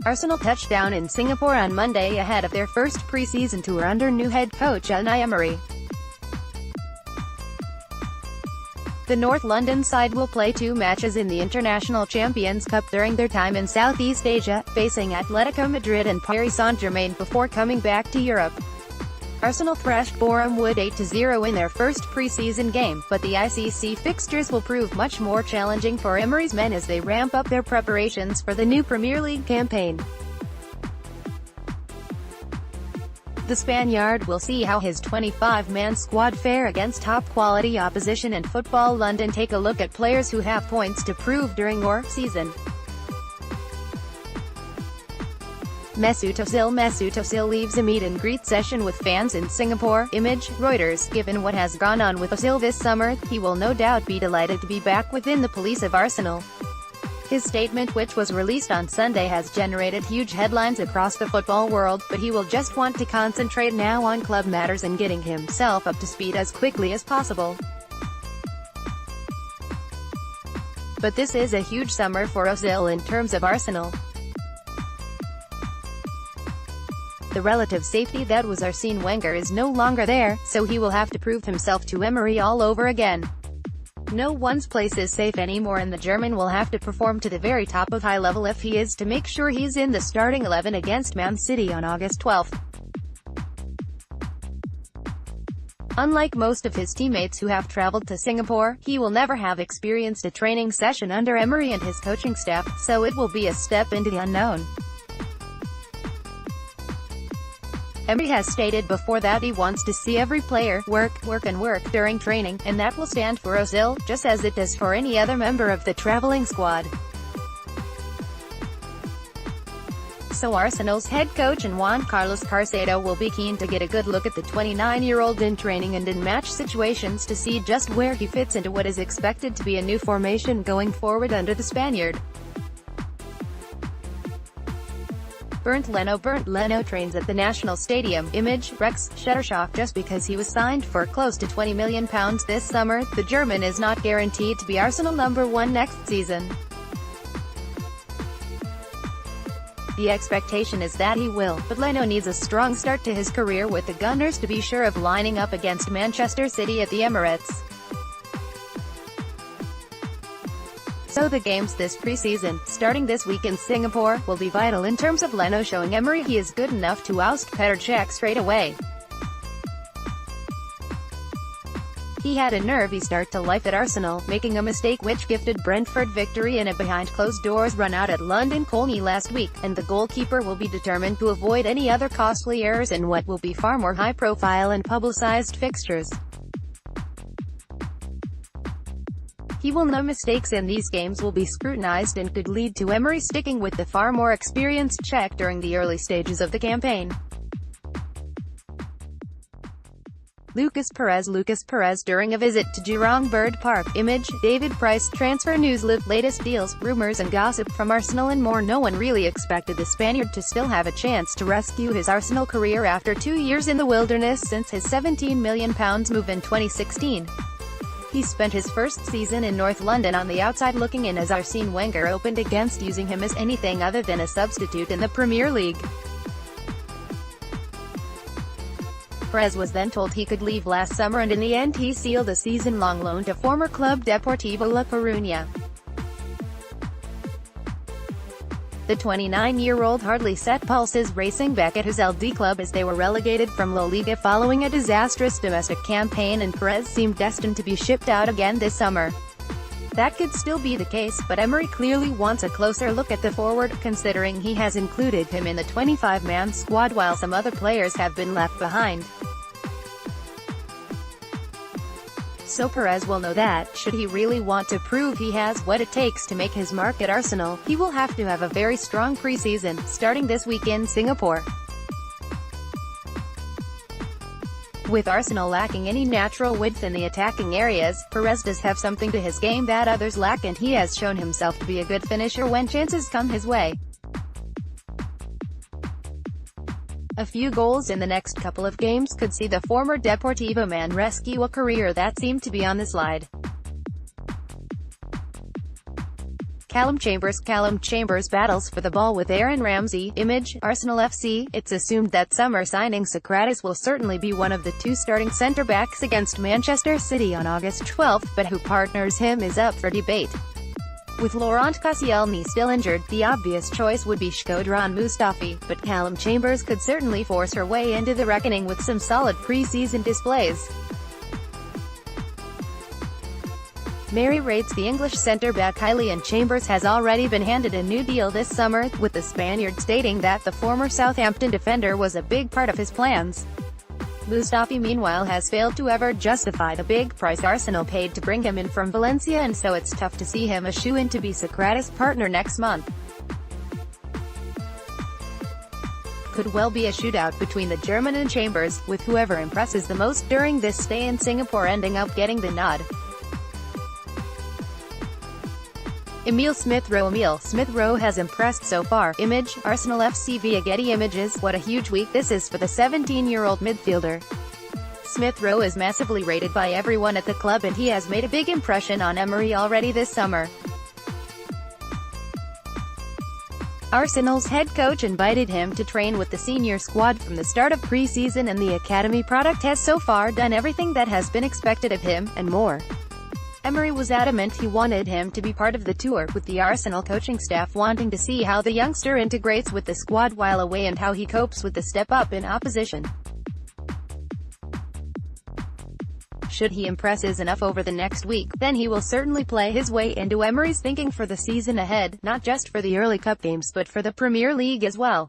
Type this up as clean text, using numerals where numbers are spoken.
Arsenal touched down in Singapore on Monday ahead of their first pre-season tour under new head coach Unai Emery. The North London side will play 2 matches in the International Champions Cup during their time in Southeast Asia, facing Atletico Madrid and Paris Saint-Germain before coming back to Europe. Arsenal thrashed Boreham Wood 8-0 in their first pre-season game, but the ICC fixtures will prove much more challenging for Emery's men as they ramp up their preparations for the new Premier League campaign. The Spaniard will see how his 25-man squad fare against top-quality opposition in Football London. Take a look at players who have points to prove during your season. Mesut Ozil leaves a meet-and-greet session with fans in Singapore. Image, Reuters. Given what has gone on with Ozil this summer, he will no doubt be delighted to be back within the police of Arsenal. His statement, which was released on Sunday, has generated huge headlines across the football world, but he will just want to concentrate now on club matters and getting himself up to speed as quickly as possible. But this is a huge summer for Ozil in terms of Arsenal. The relative safety that was Arsene Wenger is no longer there, so he will have to prove himself to Emery all over again. No one's place is safe anymore, and the German will have to perform to the very top of high level if he is to make sure he's in the starting 11 against Man City on August 12. Unlike most of his teammates who have traveled to Singapore, he will never have experienced a training session under Emery and his coaching staff, so it will be a step into the unknown. Emery has stated before that he wants to see every player work during training, and that will stand for Ozil, just as it does for any other member of the traveling squad. So Arsenal's head coach and Juan Carlos Carcedo will be keen to get a good look at the 29-year-old in training and in match situations to see just where he fits into what is expected to be a new formation going forward under the Spaniard. Bernd Leno trains at the National Stadium. Image, Rex Shuttershock. Just because he was signed for close to £20 million this summer, the German is not guaranteed to be Arsenal #1 next season. The expectation is that he will, but Leno needs a strong start to his career with the Gunners to be sure of lining up against Manchester City at the Emirates. So the games this pre-season, starting this week in Singapore, will be vital in terms of Leno showing Emery he is good enough to oust Petr Cech straight away. He had a nervy start to life at Arsenal, making a mistake which gifted Brentford victory in a behind-closed-doors run-out at London Colney last week, and the goalkeeper will be determined to avoid any other costly errors in what will be far more high-profile and publicized fixtures. He will know mistakes in these games will be scrutinized and could lead to Emery sticking with the far more experienced Cech during the early stages of the campaign. Lucas Perez during a visit to Jurong Bird Park. Image, David Price. Transfer news. Latest deals, rumors and gossip from Arsenal and more. No one really expected the Spaniard to still have a chance to rescue his Arsenal career after 2 years in the wilderness since his £17 million move in 2016. He spent his first season in North London on the outside looking in as Arsene Wenger opened against using him as anything other than a substitute in the Premier League. Perez was then told he could leave last summer, and in the end he sealed a season-long loan to former club Deportivo La Coruña. The 29-year-old hardly set pulses racing back at his LD club as they were relegated from La Liga following a disastrous domestic campaign, and Perez seemed destined to be shipped out again this summer. That could still be the case, but Emery clearly wants a closer look at the forward, considering he has included him in the 25-man squad while some other players have been left behind. So Perez will know that, should he really want to prove he has what it takes to make his mark at Arsenal, he will have to have a very strong pre-season, starting this week in Singapore. With Arsenal lacking any natural width in the attacking areas, Perez does have something to his game that others lack, and he has shown himself to be a good finisher when chances come his way. A few goals in the next couple of games could see the former Deportivo man rescue a career that seemed to be on the slide. Callum Chambers battles for the ball with Aaron Ramsey. Image, Arsenal FC. It's assumed that summer signing Socrates will certainly be one of the two starting centre-backs against Manchester City on August 12, but who partners him is up for debate. With Laurent Koscielny still injured, the obvious choice would be Shkodran Mustafi, but Callum Chambers could certainly force her way into the reckoning with some solid pre-season displays. Mary rates the English centre-back highly, and Chambers has already been handed a new deal this summer, with the Spaniard stating that the former Southampton defender was a big part of his plans. Mustafi meanwhile has failed to ever justify the big price Arsenal paid to bring him in from Valencia, and so it's tough to see him a shoe-in to be Socrates' partner next month. Could well be a shootout between the German and Chambers, with whoever impresses the most during this stay in Singapore ending up getting the nod. Emile Smith-Rowe has impressed so far. Image, Arsenal FC via Getty Images. What a huge week this is for the 17-year-old midfielder. Smith-Rowe is massively rated by everyone at the club, and he has made a big impression on Emery already this summer. Arsenal's head coach invited him to train with the senior squad from the start of pre-season, and the academy product has so far done everything that has been expected of him, and more. Emery was adamant he wanted him to be part of the tour, with the Arsenal coaching staff wanting to see how the youngster integrates with the squad while away and how he copes with the step-up in opposition. Should he impresses enough over the next week, then he will certainly play his way into Emery's thinking for the season ahead, not just for the early cup games but for the Premier League as well.